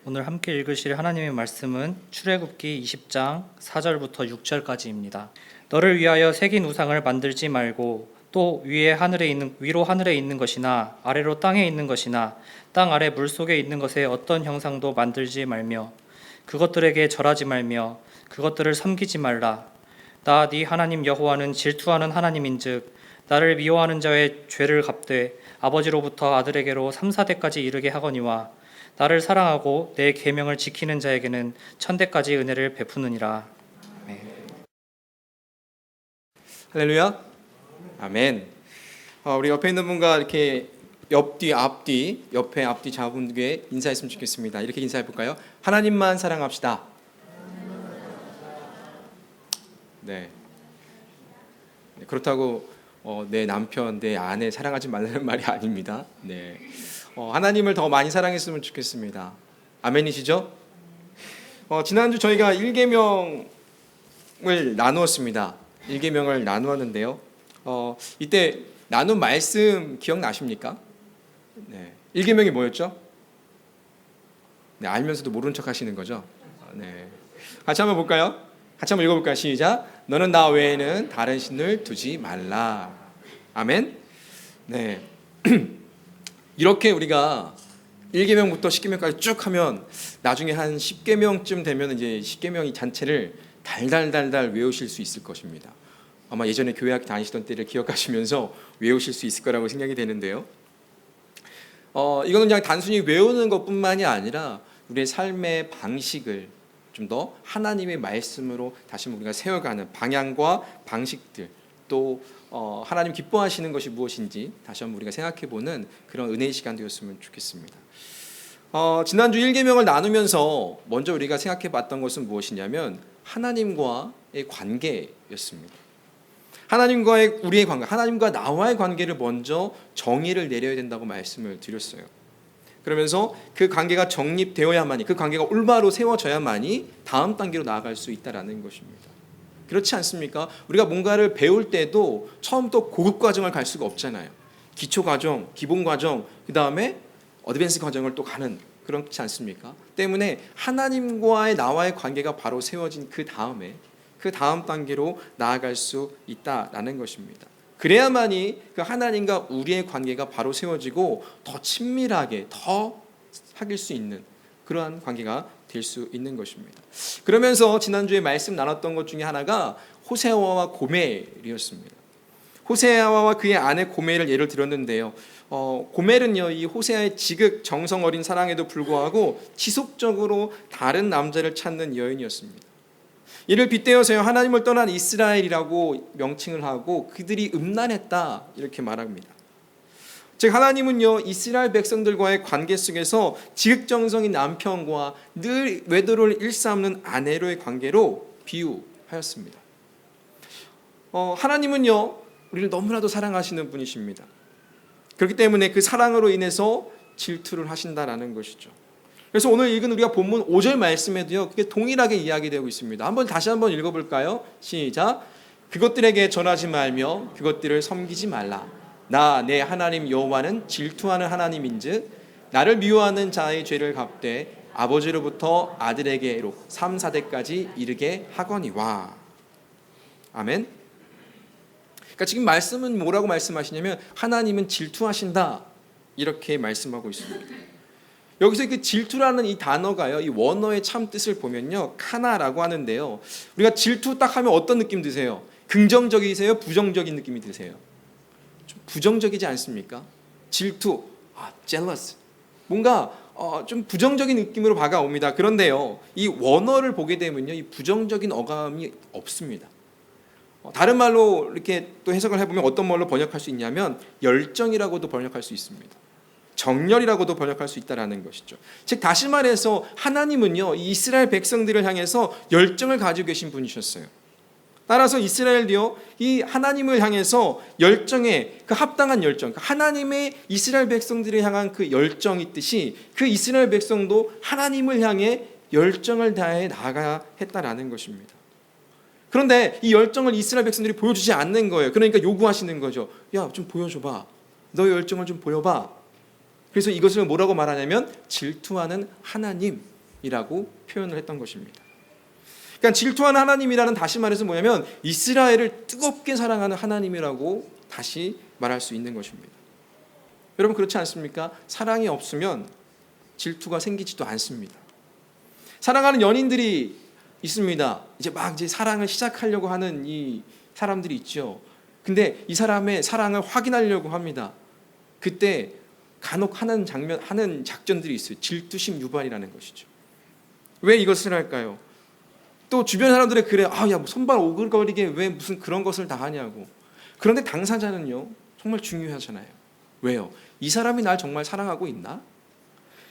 오늘 함께 읽으실 하나님의 말씀은 출애굽기 20장 4절부터 6절까지입니다. 너를 위하여 새긴 우상을 만들지 말고 또 위로 하늘에 있는 것이나 아래로 땅에 있는 것이나 땅 아래 물속에 있는 것에 어떤 형상도 만들지 말며 그것들에게 절하지 말며 그것들을 섬기지 말라. 나 네 하나님 여호와는 질투하는 하나님인즉 나를 미워하는 자의 죄를 갚되 아버지로부터 아들에게로 3, 4대까지 이르게 하거니와 나를 사랑하고 내 계명을 지키는 자에게는 천대까지 은혜를 베푸느니라. 아멘. 할렐루야. 아멘. 우리 옆에 있는 분과 이렇게 옆에 앞뒤 자분에게 인사했으면 좋겠습니다. 이렇게 인사해 볼까요? 하나님만 사랑합시다. 네. 그렇다고 내 남편, 내 아내 사랑하지 말라는 말이 아닙니다. 네. 하나님을 더 많이 사랑했으면 좋겠습니다. 아멘이시죠? 지난주 저희가 1계명을 나누었습니다. 1계명을 나누었는데요. 이때 나눈 말씀 기억나십니까? 네. 1계명이 뭐였죠? 네, 알면서도 모른 척 하시는 거죠? 네. 같이 한번 볼까요? 같이 한번 읽어볼까요? 시작. 너는 나 외에는 다른 신을 두지 말라. 아멘. 네. 이렇게 우리가 1계명부터 10계명까지 쭉 하면 나중에 한 10계명쯤 되면 이제 10계명이 전체를 달달달달 외우실 수 있을 것입니다. 아마 예전에 교회 학교 다니시던 때를 기억하시면서 외우실 수 있을 거라고 생각이 되는데요. 이거는 그냥 단순히 외우는 것뿐만이 아니라 우리의 삶의 방식을 좀 더 하나님의 말씀으로 다시 우리가 세워가는 방향과 방식들, 또 하나님 기뻐하시는 것이 무엇인지 다시 한번 우리가 생각해보는 그런 은혜의 시간 되었으면 좋겠습니다. 지난주 1계명을 나누면서 먼저 우리가 생각해봤던 것은 무엇이냐면 하나님과의 관계였습니다. 하나님과의 우리의 관계, 하나님과 나와의 관계를 먼저 정의를 내려야 된다고 말씀을 드렸어요. 그러면서 그 관계가 정립되어야만이, 그 관계가 올바로 세워져야만이 다음 단계로 나아갈 수 있다라는 것입니다. 그렇지 않습니까? 우리가 뭔가를 배울 때도 처음부터 고급 과정을 갈 수가 없잖아요. 기초 과정, 기본 과정, 그 다음에 어드밴스 과정을 또 가는, 그렇지 않습니까? 때문에 하나님과의 나와의 관계가 바로 세워진 그 다음에 그 다음 단계로 나아갈 수 있다라는 것입니다. 그래야만이 그 하나님과 우리의 관계가 바로 세워지고 더 친밀하게 더 사귈 수 있는 그러한 관계가 될 수 있는 것입니다. 그러면서 지난주에 말씀 나눴던 것 중에 하나가 호세아와 고멜이었습니다. 호세아와 그의 아내 고멜을 예를 들었는데요. 고멜은요, 이 호세아의 지극 정성 어린 사랑에도 불구하고 지속적으로 다른 남자를 찾는 여인이었습니다. 이를 빗대어서 하나님을 떠난 이스라엘이라고 명칭을 하고 그들이 음란했다 이렇게 말합니다. 즉 하나님은요, 이스라엘 백성들과의 관계 속에서 지극정성인 남편과 늘 외도를 일삼는 아내로의 관계로 비유하였습니다. 하나님은요, 우리를 너무나도 사랑하시는 분이십니다. 그렇기 때문에 그 사랑으로 인해서 질투를 하신다라는 것이죠. 그래서 오늘 읽은 우리가 본문 5절 말씀에도요, 그게 동일하게 이야기되고 있습니다. 다시 한번 읽어볼까요? 시작. 그것들에게 전하지 말며 그것들을 섬기지 말라. 나 내 하나님 여호와는 질투하는 하나님인즉 나를 미워하는 자의 죄를 갚되 아버지로부터 아들에게로 3, 4대까지 이르게 하거니와. 아멘. 그러니까 지금 말씀은 뭐라고 말씀하시냐면 하나님은 질투하신다 이렇게 말씀하고 있습니다. 여기서 그 질투라는 이 단어가요, 이 원어의 참 뜻을 보면요, 카나라고 하는데요. 우리가 질투 딱 하면 어떤 느낌 드세요? 긍정적이세요? 부정적인 느낌이 드세요? 좀 부정적이지 않습니까? 질투, jealous. 뭔가 좀 부정적인 느낌으로 다가옵니다. 그런데요, 이 원어를 보게 되면요, 이 부정적인 어감이 없습니다. 다른 말로 이렇게 또 해석을 해보면 어떤 말로 번역할 수 있냐면 열정이라고도 번역할 수 있습니다. 정열이라고도 번역할 수 있다는 것이죠. 즉 다시 말해서 하나님은요, 이 이스라엘 백성들을 향해서 열정을 가지고 계신 분이셨어요. 따라서 이스라엘도요, 이 하나님을 향해서 열정의 그 합당한 열정, 하나님의 이스라엘 백성들을 향한 그 열정이 있듯이 그 이스라엘 백성도 하나님을 향해 열정을 다해 나아가야 했다라는 것입니다. 그런데 이 열정을 이스라엘 백성들이 보여주지 않는 거예요. 그러니까 요구하시는 거죠. 야, 좀 보여줘봐. 너의 열정을 좀 보여봐. 그래서 이것을 뭐라고 말하냐면 질투하는 하나님, 하나님이라고 표현을 했던 것입니다. 그러니까 질투하는 하나님이라는, 다시 말해서 뭐냐면 이스라엘을 뜨겁게 사랑하는 하나님이라고 다시 말할 수 있는 것입니다. 여러분 그렇지 않습니까? 사랑이 없으면 질투가 생기지도 않습니다. 사랑하는 연인들이 있습니다. 이제 사랑을 시작하려고 하는 이 사람들이 있죠. 근데 이 사람의 사랑을 확인하려고 합니다. 그때 간혹 하는 작전들이 있어요. 질투심 유발이라는 것이죠. 왜 이것을 할까요? 또 주변 사람들이 그래, 야, 손발 오글거리게 왜 무슨 그런 것을 다 하냐고. 그런데 당사자는요, 정말 중요하잖아요. 왜요? 이 사람이 날 정말 사랑하고 있나?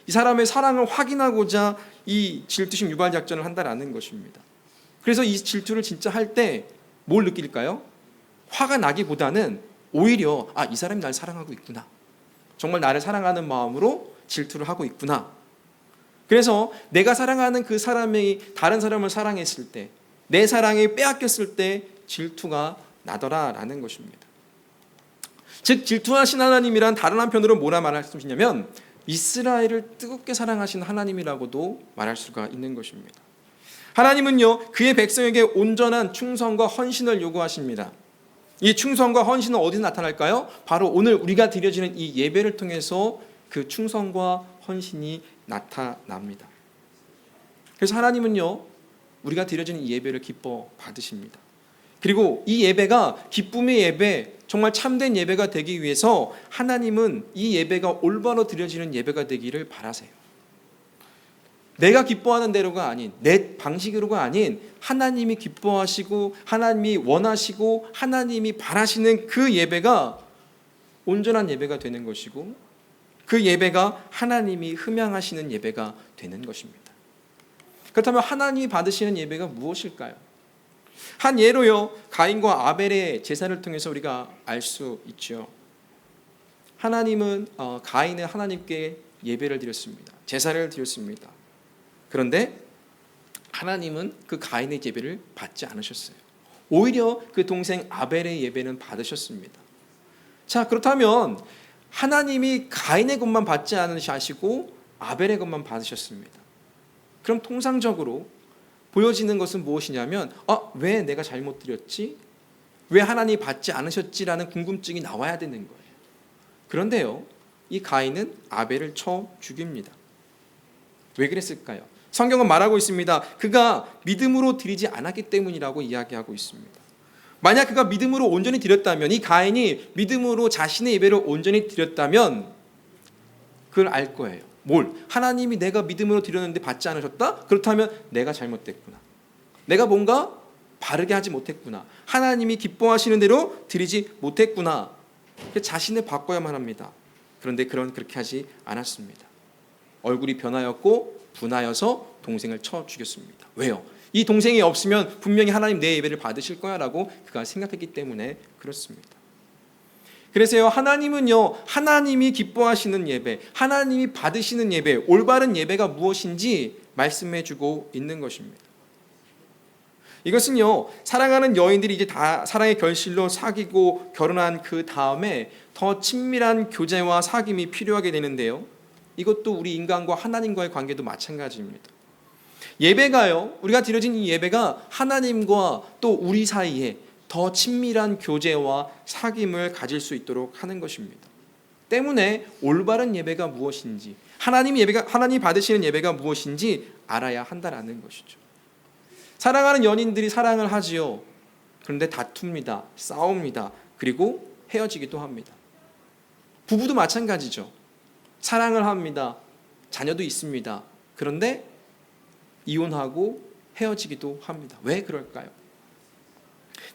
이 사람의 사랑을 확인하고자 이 질투심 유발 작전을 한다라는 것입니다. 그래서 이 질투를 진짜 할 때 뭘 느낄까요? 화가 나기보다는 오히려 이 사람이 날 사랑하고 있구나. 정말 나를 사랑하는 마음으로 질투를 하고 있구나. 그래서 내가 사랑하는 그 사람이 다른 사람을 사랑했을 때, 내 사랑이 빼앗겼을 때 질투가 나더라라는 것입니다. 즉 질투하신 하나님이란 다른 한편으로 뭐라 말할 수 있냐면 이스라엘을 뜨겁게 사랑하신 하나님이라고도 말할 수가 있는 것입니다. 하나님은요, 그의 백성에게 온전한 충성과 헌신을 요구하십니다. 이 충성과 헌신은 어디서 나타날까요? 바로 오늘 우리가 드려지는 이 예배를 통해서 그 충성과 헌신이 나타납니다. 그래서 하나님은요, 우리가 드려지는 이 예배를 기뻐 받으십니다. 그리고 이 예배가 기쁨의 예배, 정말 참된 예배가 되기 위해서 하나님은 이 예배가 올바로 드려지는 예배가 되기를 바라세요. 내가 기뻐하는 대로가 아닌, 내 방식으로가 아닌 하나님이 기뻐하시고 하나님이 원하시고 하나님이 바라시는 그 예배가 온전한 예배가 되는 것이고, 그 예배가 하나님이 흠양하시는 예배가 되는 것입니다. 그렇다면 하나님이 받으시는 예배가 무엇일까요? 한 예로요, 가인과 아벨의 제사를 통해서 우리가 알 수 있죠. 하나님은 가인은 하나님께 예배를 드렸습니다. 제사를 드렸습니다. 그런데 하나님은 그 가인의 예배를 받지 않으셨어요. 오히려 그 동생 아벨의 예배는 받으셨습니다. 자, 그렇다면 하나님이 가인의 것만 받지 않으시고 아벨의 것만 받으셨습니다. 그럼 통상적으로 보여지는 것은 무엇이냐면 왜 내가 잘못 드렸지? 왜 하나님이 받지 않으셨지라는 궁금증이 나와야 되는 거예요. 그런데요, 이 가인은 아벨을 쳐 죽입니다. 왜 그랬을까요? 성경은 말하고 있습니다. 그가 믿음으로 드리지 않았기 때문이라고 이야기하고 있습니다. 만약 그가 믿음으로 온전히 드렸다면, 이 가인이 믿음으로 자신의 예배를 온전히 드렸다면 그걸 알 거예요. 뭘? 하나님이 내가 믿음으로 드렸는데 받지 않으셨다? 그렇다면 내가 잘못됐구나. 내가 뭔가 바르게 하지 못했구나. 하나님이 기뻐하시는 대로 드리지 못했구나. 자신을 바꿔야만 합니다. 그런데 그렇게 하지 않았습니다. 얼굴이 변하였고 분하여서 동생을 쳐 죽였습니다. 왜요? 이 동생이 없으면 분명히 하나님 내 예배를 받으실 거야 라고 그가 생각했기 때문에 그렇습니다. 그래서요, 하나님은요, 하나님이 기뻐하시는 예배, 하나님이 받으시는 예배, 올바른 예배가 무엇인지 말씀해 주고 있는 것입니다. 이것은요, 사랑하는 여인들이 이제 다 사랑의 결실로 사귀고 결혼한 그 다음에 더 친밀한 교제와 사귐이 필요하게 되는데요, 이것도 우리 인간과 하나님과의 관계도 마찬가지입니다. 예배가요, 우리가 드려진 이 예배가 하나님과 또 우리 사이에 더 친밀한 교제와 사귐을 가질 수 있도록 하는 것입니다. 때문에 올바른 예배가 무엇인지, 하나님이 받으시는 예배가 무엇인지 알아야 한다라는 것이죠. 사랑하는 연인들이 사랑을 하지요. 그런데 다툽니다. 싸웁니다. 그리고 헤어지기도 합니다. 부부도 마찬가지죠. 사랑을 합니다. 자녀도 있습니다. 그런데 이혼하고 헤어지기도 합니다. 왜 그럴까요?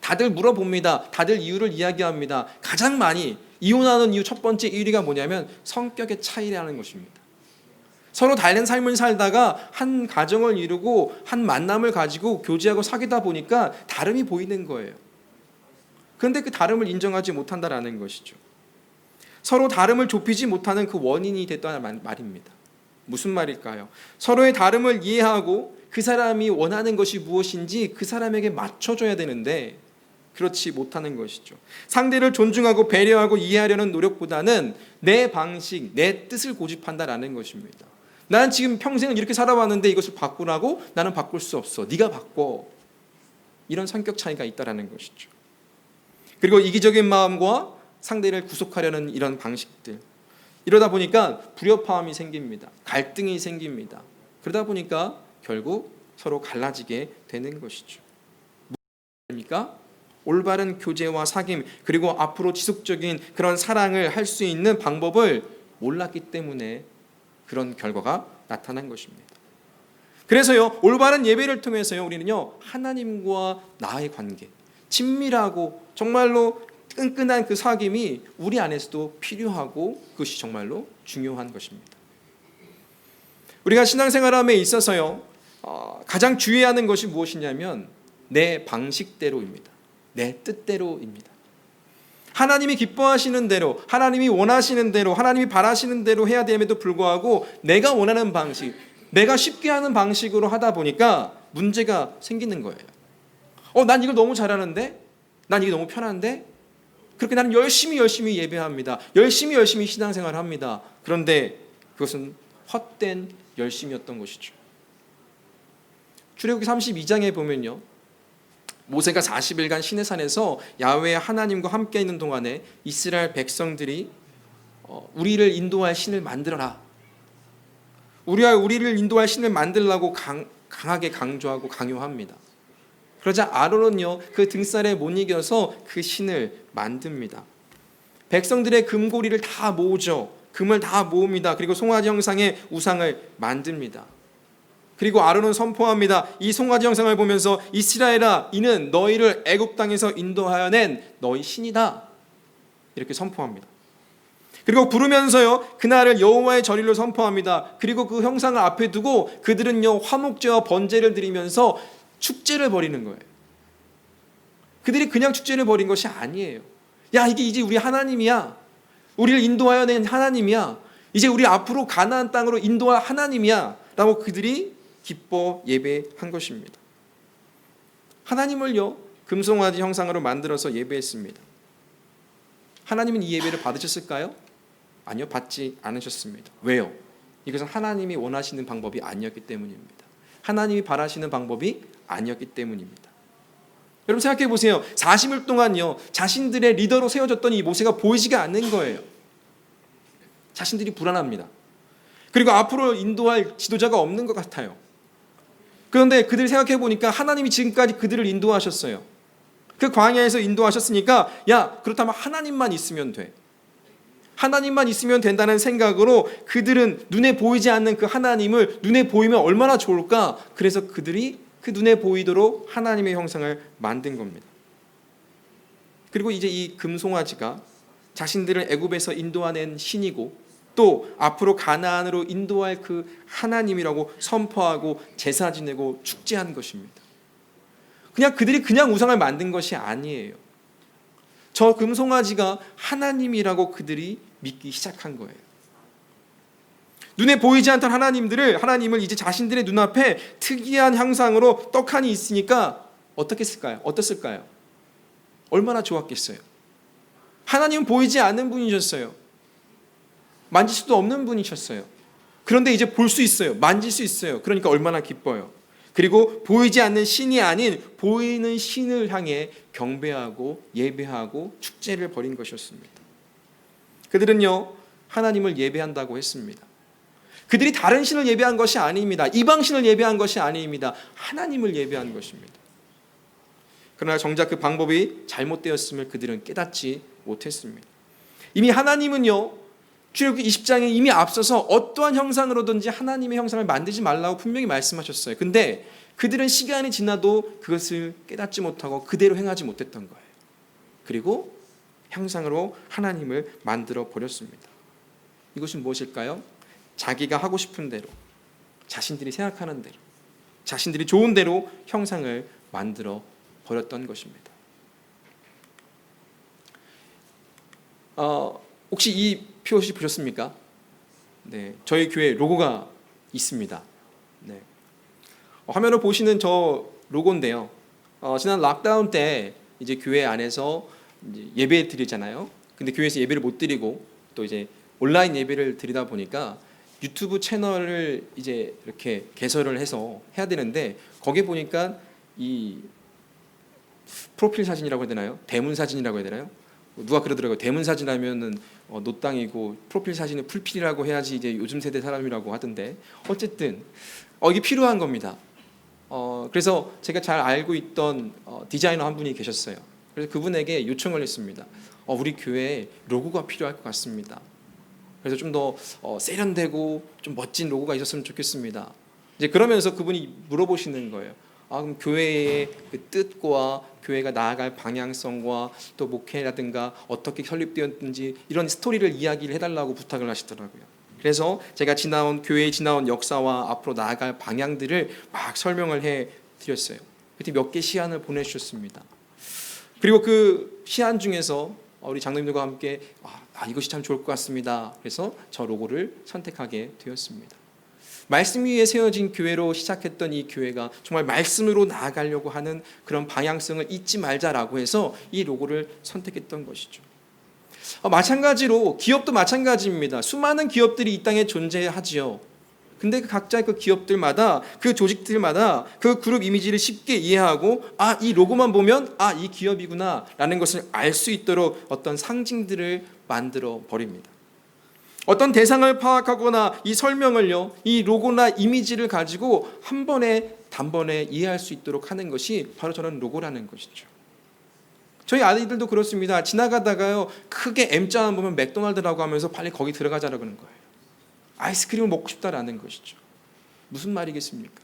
다들 물어봅니다. 다들 이유를 이야기합니다. 가장 많이 이혼하는 이유 첫 번째 1위가 뭐냐면 성격의 차이라는 것입니다. 서로 다른 삶을 살다가 한 가정을 이루고 한 만남을 가지고 교제하고 사귀다 보니까 다름이 보이는 거예요. 그런데 그 다름을 인정하지 못한다라는 것이죠. 서로 다름을 좁히지 못하는 그 원인이 됐다는 말입니다. 무슨 말일까요? 서로의 다름을 이해하고 그 사람이 원하는 것이 무엇인지 그 사람에게 맞춰줘야 되는데 그렇지 못하는 것이죠. 상대를 존중하고 배려하고 이해하려는 노력보다는 내 방식, 내 뜻을 고집한다라는 것입니다. 난 지금 평생을 이렇게 살아왔는데 이것을 바꾸라고? 나는 바꿀 수 없어. 네가 바꿔. 이런 성격 차이가 있다라는 것이죠. 그리고 이기적인 마음과 상대를 구속하려는 이런 방식들, 이러다 보니까 불협화음이 생깁니다. 갈등이 생깁니다. 그러다 보니까 결국 서로 갈라지게 되는 것이죠. 무엇입니까? 올바른 교제와 사귐, 그리고 앞으로 지속적인 그런 사랑을 할 수 있는 방법을 몰랐기 때문에 그런 결과가 나타난 것입니다. 그래서요, 올바른 예배를 통해서요, 우리는요, 하나님과 나의 관계, 친밀하고 정말로 끈끈한 그 사귐이 우리 안에서도 필요하고 그것이 정말로 중요한 것입니다. 우리가 신앙생활함에 있어서요, 가장 주의해야 하는 것이 무엇이냐면 내 방식대로입니다. 내 뜻대로입니다. 하나님이 기뻐하시는 대로, 하나님이 원하시는 대로, 하나님이 바라시는 대로 해야 됨에도 불구하고 내가 원하는 방식, 내가 쉽게 하는 방식으로 하다 보니까 문제가 생기는 거예요. 난 이걸 너무 잘하는데? 난 이게 너무 편한데? 그렇게 나는 열심히 예배합니다. 열심히 신앙생활을 합니다. 그런데 그것은 헛된 열심이었던 것이죠. 출애굽기 32장에 보면요, 모세가 40일간 시내산에서 야훼 하나님과 함께 있는 동안에 이스라엘 백성들이 우리를 인도할 신을 만들어라, 우리를 인도할 신을 만들라고 강하게 강조하고 강요합니다. 그러자 아론은요, 그 등살에 못 이겨서 그 신을 만듭니다. 백성들의 금고리를 다 모으죠. 금을 다 모읍니다. 그리고 송아지 형상의 우상을 만듭니다. 그리고 아론은 선포합니다. 이 송아지 형상을 보면서 이스라엘아, 이는 너희를 애굽 땅에서 인도하여 낸 너희 신이다, 이렇게 선포합니다. 그리고 부르면서요, 그날을 여호와의 절일로 선포합니다. 그리고 그 형상을 앞에 두고 그들은요, 화목제와 번제를 드리면서 축제를 벌이는 거예요. 그들이 그냥 축제를 벌인 것이 아니에요. 야, 이게 이제 우리 하나님이야. 우리를 인도하여 낸 하나님이야. 이제 우리 앞으로 가나안 땅으로 인도할 하나님이야 라고 그들이 기뻐 예배한 것입니다. 하나님을요, 금송아지 형상으로 만들어서 예배했습니다. 하나님은 이 예배를 받으셨을까요? 아니요, 받지 않으셨습니다. 왜요? 이것은 하나님이 원하시는 방법이 아니었기 때문입니다. 하나님이 바라시는 방법이 아니었기 때문입니다. 여러분 생각해 보세요. 40일 동안요, 자신들의 리더로 세워졌던 이 모세가 보이지가 않는 거예요. 자신들이 불안합니다. 그리고 앞으로 인도할 지도자가 없는 것 같아요. 그런데 그들이 생각해 보니까 하나님이 지금까지 그들을 인도하셨어요. 그 광야에서 인도하셨으니까, 야, 그렇다면 하나님만 있으면 돼. 하나님만 있으면 된다는 생각으로 그들은 눈에 보이지 않는 그 하나님을 눈에 보이면 얼마나 좋을까? 그래서 그들이 그 눈에 보이도록 하나님의 형상을 만든 겁니다. 그리고 이제 이 금송아지가 자신들을 애굽에서 인도하는 신이고 또 앞으로 가나안으로 인도할 그 하나님이라고 선포하고 제사 지내고 축제한 것입니다. 그들이 그냥 우상을 만든 것이 아니에요. 저 금송아지가 하나님이라고 그들이 믿기 시작한 거예요. 눈에 보이지 않던 하나님을 이제 자신들의 눈앞에 특이한 형상으로 떡하니 있으니까 어땠을까요? 얼마나 좋았겠어요. 하나님은 보이지 않는 분이셨어요. 만질 수도 없는 분이셨어요. 그런데 이제 볼 수 있어요. 만질 수 있어요. 그러니까 얼마나 기뻐요. 그리고 보이지 않는 신이 아닌 보이는 신을 향해 경배하고 예배하고 축제를 벌인 것이었습니다. 그들은요, 하나님을 예배한다고 했습니다. 그들이 다른 신을 예배한 것이 아닙니다. 이방신을 예배한 것이 아닙니다. 하나님을 예배한 것입니다. 그러나 정작 그 방법이 잘못되었음을 그들은 깨닫지 못했습니다. 이미 하나님은요, 출애굽기 20장에 이미 앞서서 어떠한 형상으로든지 하나님의 형상을 만들지 말라고 분명히 말씀하셨어요. 근데 그들은 시간이 지나도 그것을 깨닫지 못하고 그대로 행하지 못했던 거예요. 그리고 형상으로 하나님을 만들어 버렸습니다. 이것은 무엇일까요? 자기가 하고 싶은 대로, 자신들이 생각하는 대로, 자신들이 좋은 대로 형상을 만들어 버렸던 것입니다. 혹시 이 표시 보셨습니까? 네, 저희 교회 로고가 있습니다. 네. 화면을 보시는 저 로고인데요. 지난 락다운 때 이제 교회 안에서 이제 예배 드리잖아요. 근데 교회에서 예배를 못 드리고 또 이제 온라인 예배를 드리다 보니까 유튜브 채널을 이제 이렇게 개설을 해서 해야 되는데 거기에 보니까 이 프로필 사진이라고 해야 되나요? 대문 사진이라고 해야 되나요? 누가 그러더라고요. 대문 사진 하면은 노땅이고 프로필 사진은 풀필이라고 해야지 이제 요즘 세대 사람이라고 하던데 어쨌든 이게 필요한 겁니다. 그래서 제가 잘 알고 있던 디자이너 한 분이 계셨어요. 그래서 그분에게 요청을 했습니다. 우리 교회에 로고가 필요할 것 같습니다. 그래서 좀 더 세련되고 좀 멋진 로고가 있었으면 좋겠습니다. 이제 그러면서 그분이 물어보시는 거예요. 그럼 교회의 그 뜻과 교회가 나아갈 방향성과 또 목회라든가 어떻게 설립되었는지 이런 스토리를 이야기를 해달라고 부탁을 하시더라고요. 그래서 제가 교회에 지나온 역사와 앞으로 나아갈 방향들을 막 설명을 해드렸어요. 그때 몇 개 시안을 보내주셨습니다. 그리고 그 시안 중에서 우리 장로님들과 함께 이것이 참 좋을 것 같습니다. 그래서 저 로고를 선택하게 되었습니다. 말씀 위에 세워진 교회로 시작했던 이 교회가 정말 말씀으로 나아가려고 하는 그런 방향성을 잊지 말자라고 해서 이 로고를 선택했던 것이죠. 마찬가지로 기업도 마찬가지입니다. 수많은 기업들이 이 땅에 존재하지요. 근데 각자의 그 기업들마다 그 조직들마다 그 그룹 이미지를 쉽게 이해하고 이 로고만 보면 이 기업이구나 라는 것을 알 수 있도록 어떤 상징들을 만들어 버립니다. 어떤 대상을 파악하거나 이 설명을요, 이 로고나 이미지를 가지고 한 번에 단번에 이해할 수 있도록 하는 것이 바로 저런 로고라는 것이죠. 저희 아이들도 그렇습니다. 지나가다가요 크게 M자만 보면 맥도날드라고 하면서 빨리 거기 들어가자라고 하는 거예요. 아이스크림을 먹고 싶다라는 것이죠. 무슨 말이겠습니까?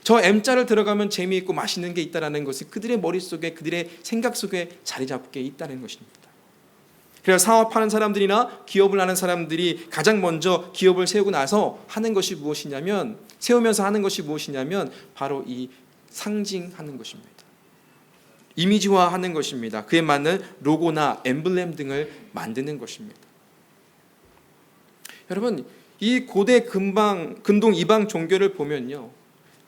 저 M자를 들어가면 재미있고 맛있는 게 있다라는 것이 그들의 머릿속에 그들의 생각 속에 자리 잡게 있다는 것입니다. 그래서 사업하는 사람들이나 기업을 하는 사람들이 가장 먼저 기업을 세우고 나서 하는 것이 무엇이냐면 세우면서 하는 것이 무엇이냐면 바로 이 상징하는 것입니다. 이미지화하는 것입니다. 그에 맞는 로고나 엠블렘 등을 만드는 것입니다. 여러분 이 고대 근동 이방 종교를 보면요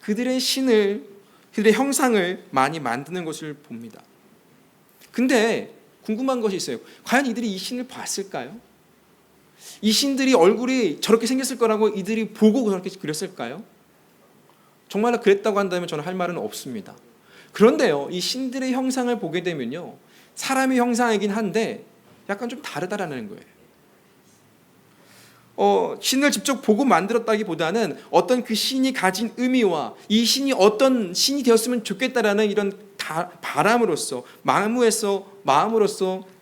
그들의 신을 그들의 형상을 많이 만드는 것을 봅니다. 근데 궁금한 것이 있어요. 과연 이들이 이 신을 봤을까요? 이 신들이 얼굴이 저렇게 생겼을 거라고 이들이 보고 그렇게 그렸을까요? 정말로 그랬다고 한다면 저는 할 말은 없습니다. 그런데요, 이 신들의 형상을 보게 되면요, 사람의 형상이긴 한데 약간 좀 다르다라는 거예요. 신을 직접 보고 만들었다기보다는 어떤 그 신이 가진 의미와 이 신이 어떤 신이 되었으면 좋겠다라는 이런 바람으로써 마음으로써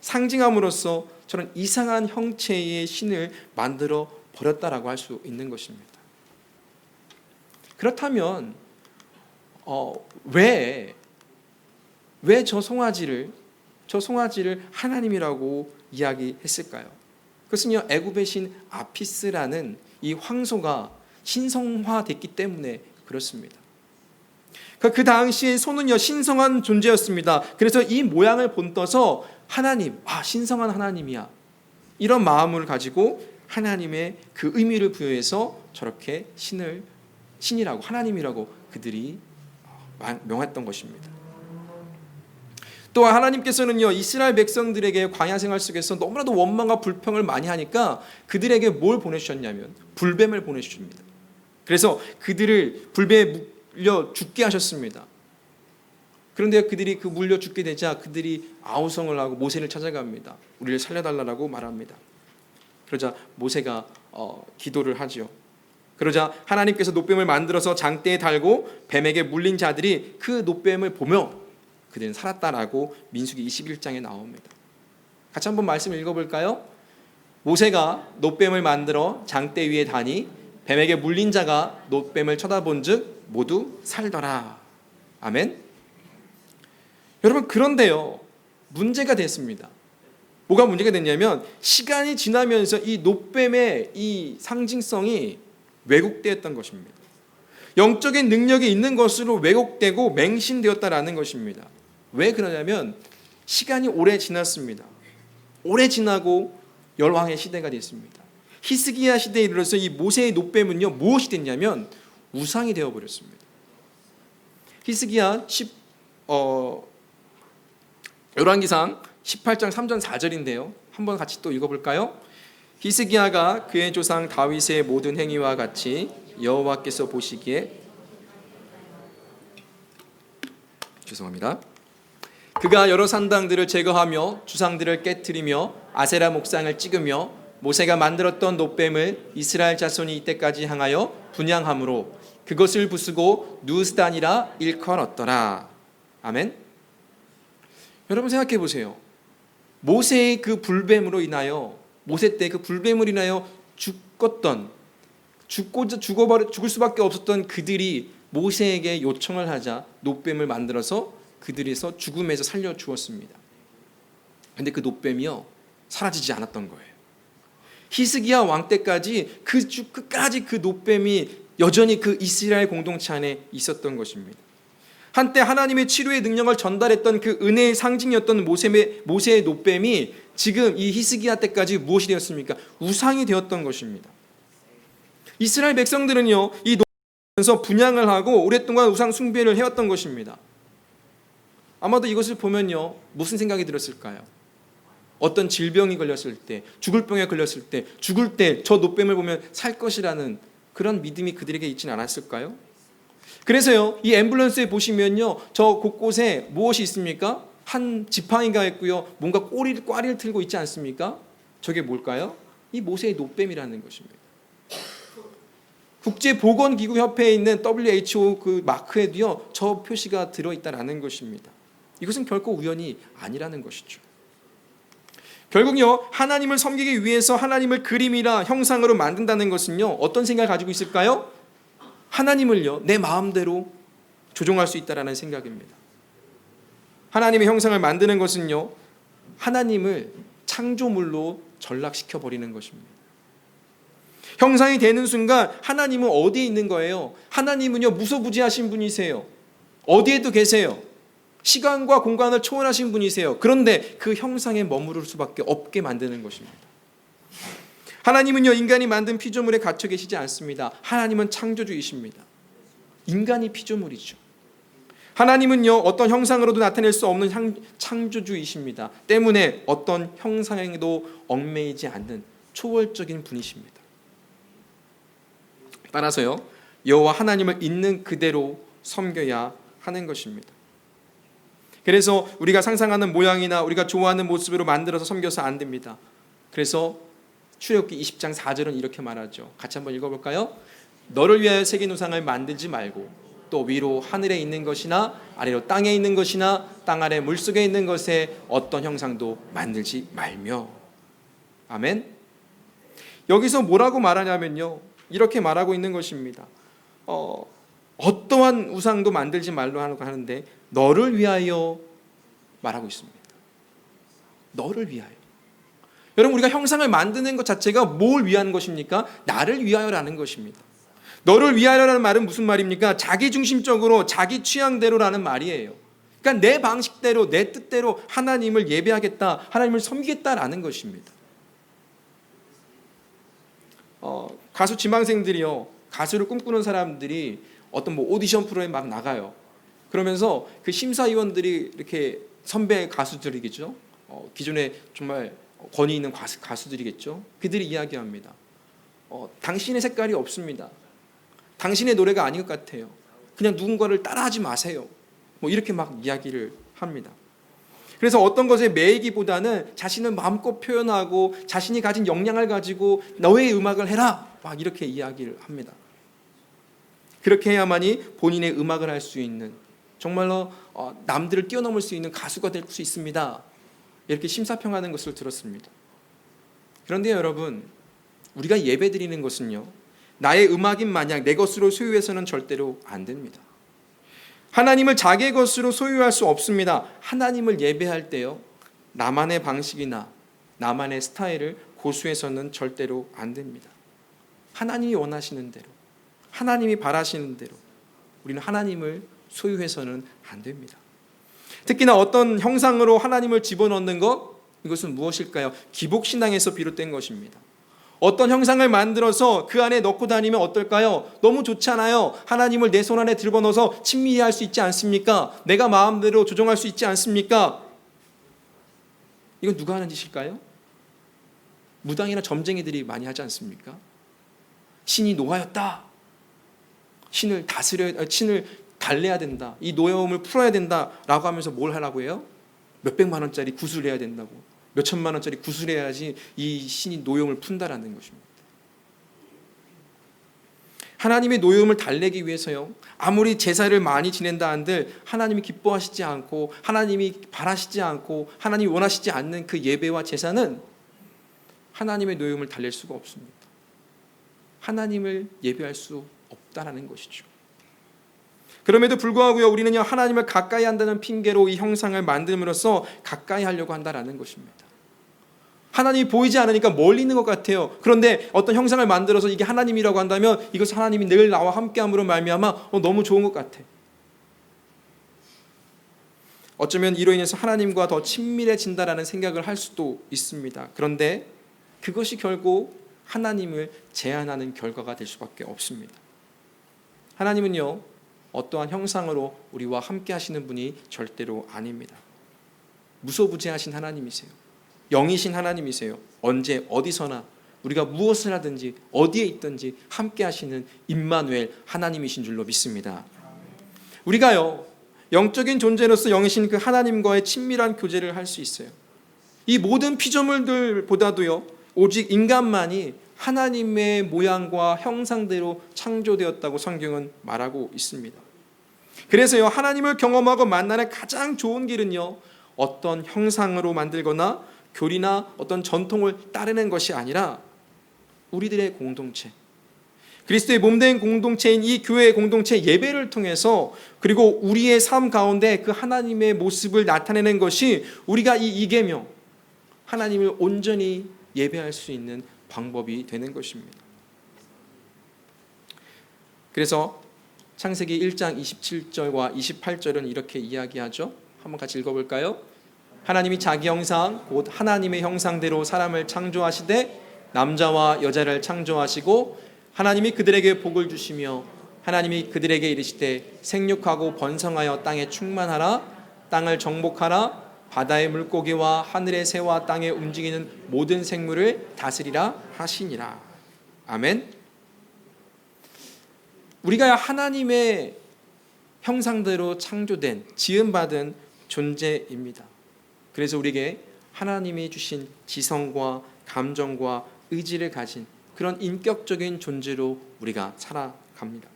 상징함으로써 저런 이상한 형체의 신을 만들어 버렸다라고 할 수 있는 것입니다. 그렇다면 왜 저 송아지를 하나님이라고 이야기했을까요? 그것은요 애굽의 신 아피스라는 이 황소가 신성화됐기 때문에 그렇습니다. 그 당시에 소는요 신성한 존재였습니다. 그래서 이 모양을 본떠서 하나님, 신성한 하나님이야 이런 마음을 가지고 하나님의 그 의미를 부여해서 저렇게 신이라고 하나님이라고 그들이 명했던 것입니다. 또한 하나님께서는요 이스라엘 백성들에게 광야 생활 속에서 너무나도 원망과 불평을 많이 하니까 그들에게 뭘 보내주셨냐면 불뱀을 보내주십니다. 그래서 그들을 불뱀에 물려 죽게 하셨습니다. 그런데 그들이 물려 죽게 되자 그들이 아우성을 하고 모세를 찾아갑니다. 우리를 살려달라고 말합니다. 그러자 모세가 기도를 하죠. 그러자 하나님께서 노뱀을 만들어서 장대에 달고 뱀에게 물린 자들이 그 노뱀을 보며 그들은 살았다라고 민수기 21장에 나옵니다. 같이 한번 말씀 읽어볼까요? 모세가 노뱀을 만들어 장대 위에 다니 뱀에게 물린 자가 노뱀을 쳐다본즉 모두 살더라. 아멘. 여러분 그런데요 문제가 됐습니다. 뭐가 문제가 됐냐면 시간이 지나면서 이 노뱀의 이 상징성이 왜곡되었던 것입니다. 영적인 능력이 있는 것으로 왜곡되고 맹신되었다라는 것입니다. 왜 그러냐면 시간이 오래 지났습니다. 오래 지나고 열왕의 시대가 됐습니다. 히스기야 시대에 이르러서 이 모세의 노뱀은요 무엇이 됐냐면 우상이 되어버렸습니다. 히스기야 열왕기상 18장 3절 4절인데요. 한번 같이 또 읽어볼까요? 히스기야가 그의 조상 다윗의 모든 행위와 같이 여호와께서 보시기에 그가 여러 산당들을 제거하며 주상들을 깨뜨리며 아세라 목상을 찍으며 모세가 만들었던 놋뱀을 이스라엘 자손이 이때까지 향하여 분향함으로 그것을 부수고 누스단이라 일컬었더라. 아멘. 여러분 생각해 보세요. 모세의 그 불뱀으로 인하여, 모세 때 그 불뱀으로 인하여 죽을 수밖에 없었던 그들이 모세에게 요청을 하자 놋뱀을 만들어서 그들에서 죽음에서 살려 주었습니다. 그런데 그 놋뱀이요 사라지지 않았던 거예요. 히스기야 왕 때까지 끝까지 그 놋뱀이 여전히 그 이스라엘 공동체 안에 있었던 것입니다. 한때 하나님의 치료의 능력을 전달했던 그 은혜의 상징이었던 모세의 놋뱀이 지금 이 히스기야 때까지 무엇이 되었습니까? 우상이 되었던 것입니다. 이스라엘 백성들은요 이 놋뱀에서 분향을 하고 오랫동안 우상 숭배를 해왔던 것입니다. 아마도 이것을 보면요 무슨 생각이 들었을까요? 어떤 질병이 걸렸을 때, 죽을 병에 걸렸을 때, 죽을 때 저 놋뱀을 보면 살 것이라는 그런 믿음이 그들에게 있지는 않았을까요? 그래서요 이 앰뷸런스에 보시면요 저 곳곳에 무엇이 있습니까? 한 지팡이가 있고요 뭔가 꽈리를 틀고 있지 않습니까? 저게 뭘까요? 이 모세의 놋뱀이라는 것입니다. 국제보건기구협회에 있는 WHO 그 마크에도요 저 표시가 들어있다라는 것입니다. 이것은 결코 우연이 아니라는 것이죠. 결국요 하나님을 섬기기 위해서 하나님을 그림이라 형상으로 만든다는 것은요 어떤 생각을 가지고 있을까요? 하나님을요 내 마음대로 조종할 수 있다라는 생각입니다. 하나님의 형상을 만드는 것은요 하나님을 창조물로 전락시켜 버리는 것입니다. 형상이 되는 순간 하나님은 어디에 있는 거예요? 하나님은요 무소부지하신 분이세요. 어디에도 계세요. 시간과 공간을 초월하신 분이세요. 그런데 그 형상에 머무를 수밖에 없게 만드는 것입니다. 하나님은요 인간이 만든 피조물에 갇혀 계시지 않습니다. 하나님은 창조주이십니다. 인간이 피조물이죠. 하나님은요 어떤 형상으로도 나타낼 수 없는 창조주이십니다. 때문에 어떤 형상에도 얽매이지 않는 초월적인 분이십니다. 따라서요 여호와 하나님을 있는 그대로 섬겨야 하는 것입니다. 그래서 우리가 상상하는 모양이나 우리가 좋아하는 모습으로 만들어서 섬겨서 안 됩니다. 그래서 출애굽기 20장 4절은 이렇게 말하죠. 같이 한번 읽어볼까요? 너를 위하여 새긴 우상을 만들지 말고 또 위로 하늘에 있는 것이나 아래로 땅에 있는 것이나 땅 아래 물속에 있는 것에 어떤 형상도 만들지 말며. 아멘. 여기서 뭐라고 말하냐면요 이렇게 말하고 있는 것입니다. 어떠한 우상도 만들지 말로 하는데 너를 위하여 말하고 있습니다. 너를 위하여. 여러분 우리가 형상을 만드는 것 자체가 뭘 위한 것입니까? 나를 위하여라는 것입니다. 너를 위하여라는 말은 무슨 말입니까? 자기중심적으로 자기 취향대로라는 말이에요. 그러니까 내 방식대로 내 뜻대로 하나님을 예배하겠다, 하나님을 섬기겠다라는 것입니다. 가수 지망생들이요 가수를 꿈꾸는 사람들이 어떤 뭐 오디션 프로에 막 나가요. 그러면서 그 심사위원들이 이렇게 선배 가수들이겠죠. 기존에 정말 권위 있는 가수들이겠죠. 그들이 이야기합니다. 당신의 색깔이 없습니다. 당신의 노래가 아닌 것 같아요. 그냥 누군가를 따라하지 마세요. 뭐 이렇게 막 이야기를 합니다. 그래서 어떤 것에 매이기보다는 자신을 마음껏 표현하고 자신이 가진 역량을 가지고 너의 음악을 해라. 막 이렇게 이야기를 합니다. 그렇게 해야만이 본인의 음악을 할 수 있는 정말로 남들을 뛰어넘을 수 있는 가수가 될 수 있습니다. 이렇게 심사평하는 것을 들었습니다. 그런데 여러분 우리가 예배드리는 것은요 나의 음악인 마냥 내 것으로 소유해서는 절대로 안 됩니다. 하나님을 자기의 것으로 소유할 수 없습니다. 하나님을 예배할 때요 나만의 방식이나 나만의 스타일을 고수해서는 절대로 안 됩니다. 하나님이 원하시는 대로 하나님이 바라시는 대로 우리는 하나님을 소유해서는 안 됩니다. 특히나 어떤 형상으로 하나님을 집어넣는 것 이것은 무엇일까요? 기복신앙에서 비롯된 것입니다. 어떤 형상을 만들어서 그 안에 넣고 다니면 어떨까요? 너무 좋잖아요. 하나님을 내 손 안에 집어넣어서 친미할 수 있지 않습니까? 내가 마음대로 조종할 수 있지 않습니까? 이건 누가 하는 짓일까요? 무당이나 점쟁이들이 많이 하지 않습니까? 신이 노하였다. 신을 달래야 된다. 이 노여움을 풀어야 된다라고 하면서 뭘 하라고 해요? 몇백만 원짜리 구슬 해야 된다고. 몇천만 원짜리 구슬해야지 이 신이 노여움을 푼다라는 것입니다. 하나님의 노여움을 달래기 위해서요, 아무리 제사를 많이 지낸다 한들 하나님이 기뻐하시지 않고 하나님이 바라시지 않고 하나님이 원하시지 않는 그 예배와 제사는 하나님의 노여움을 달랠 수가 없습니다. 하나님을 예배할 수 없다라는 것이죠. 그럼에도 불구하고요, 우리는요, 하나님을 가까이 한다는 핑계로 이 형상을 만듦으로써 가까이 하려고 한다라는 것입니다. 하나님이 보이지 않으니까 멀리 있는 것 같아요. 그런데 어떤 형상을 만들어서 이게 하나님이라고 한다면 이것은 하나님이 늘 나와 함께함으로 말미암아 너무 좋은 것 같아. 어쩌면 이로 인해서 하나님과 더 친밀해진다라는 생각을 할 수도 있습니다. 그런데 그것이 결국 하나님을 제한하는 결과가 될 수밖에 없습니다. 하나님은요, 어떠한 형상으로 우리와 함께 하시는 분이 절대로 아닙니다. 무소부재하신 하나님이세요. 영이신 하나님이세요. 언제 어디서나 우리가 무엇을 하든지 어디에 있든지 함께 하시는 임마누엘 하나님이신 줄로 믿습니다. 우리가요, 영적인 존재로서 영이신 그 하나님과의 친밀한 교제를 할 수 있어요. 이 모든 피조물들보다도요, 오직 인간만이 하나님의 모양과 형상대로 창조되었다고 성경은 말하고 있습니다. 그래서요, 하나님을 경험하고 만나는 가장 좋은 길은요, 어떤 형상으로 만들거나 교리나 어떤 전통을 따르는 것이 아니라 우리들의 공동체, 그리스도의 몸된 공동체인 이 교회의 공동체 예배를 통해서, 그리고 우리의 삶 가운데 그 하나님의 모습을 나타내는 것이 우리가 이 이계명, 하나님을 온전히 예배할 수 있는 방법이 되는 것입니다. 그래서 창세기 1장 27절과 28절은 이렇게 이야기하죠. 한번 같이 읽어볼까요? 하나님이 자기 형상 곧 하나님의 형상대로 사람을 창조하시되 남자와 여자를 창조하시고 하나님이 그들에게 복을 주시며 하나님이 그들에게 이르시되 생육하고 번성하여 땅에 충만하라, 땅을 정복하라, 바다의 물고기와 하늘의 새와 땅에 움직이는 모든 생물을 다스리라 하시니라. 아멘. 우리가 하나님의 형상대로 창조된, 지음받은 존재입니다. 그래서 우리에게 하나님이 주신 지성과 감정과 의지를 가진 그런 인격적인 존재로 우리가 살아갑니다.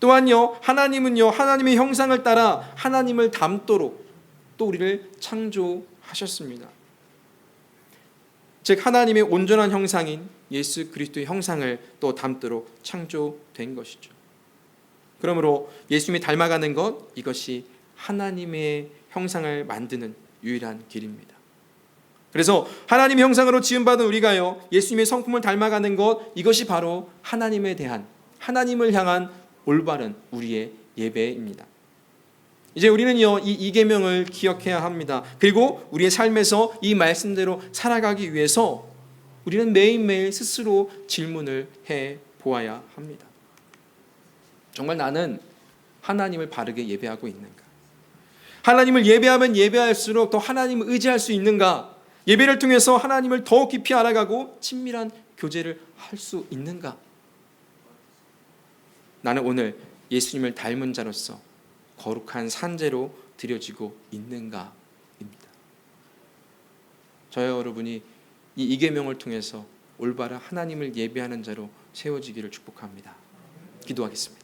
또한요, 하나님은요, 하나님의 형상을 따라 하나님을 닮도록 또 우리를 창조하셨습니다. 즉 하나님의 온전한 형상인 예수 그리스도의 형상을 또 닮도록 창조된 것이죠. 그러므로 예수님이 닮아가는 것, 이것이 하나님의 형상을 만드는 유일한 길입니다. 그래서 하나님의 형상으로 지음받은 우리가요, 예수님의 성품을 닮아가는 것, 이것이 바로 하나님에 대한, 하나님을 향한 올바른 우리의 예배입니다. 이제 우리는요, 이 이계명을 기억해야 합니다. 그리고 우리의 삶에서 이 말씀대로 살아가기 위해서 우리는 매일매일 스스로 질문을 해 보아야 합니다. 정말 나는 하나님을 바르게 예배하고 있는가? 하나님을 예배하면 예배할수록 더 하나님을 의지할 수 있는가? 예배를 통해서 하나님을 더욱 깊이 알아가고 친밀한 교제를 할 수 있는가? 나는 오늘 예수님을 닮은 자로서 거룩한 산재로 드려지고 있는가입니다. 저와 여러분이 이 이계명을 통해서 올바른 하나님을 예배하는 자로 세워지기를 축복합니다. 기도하겠습니다.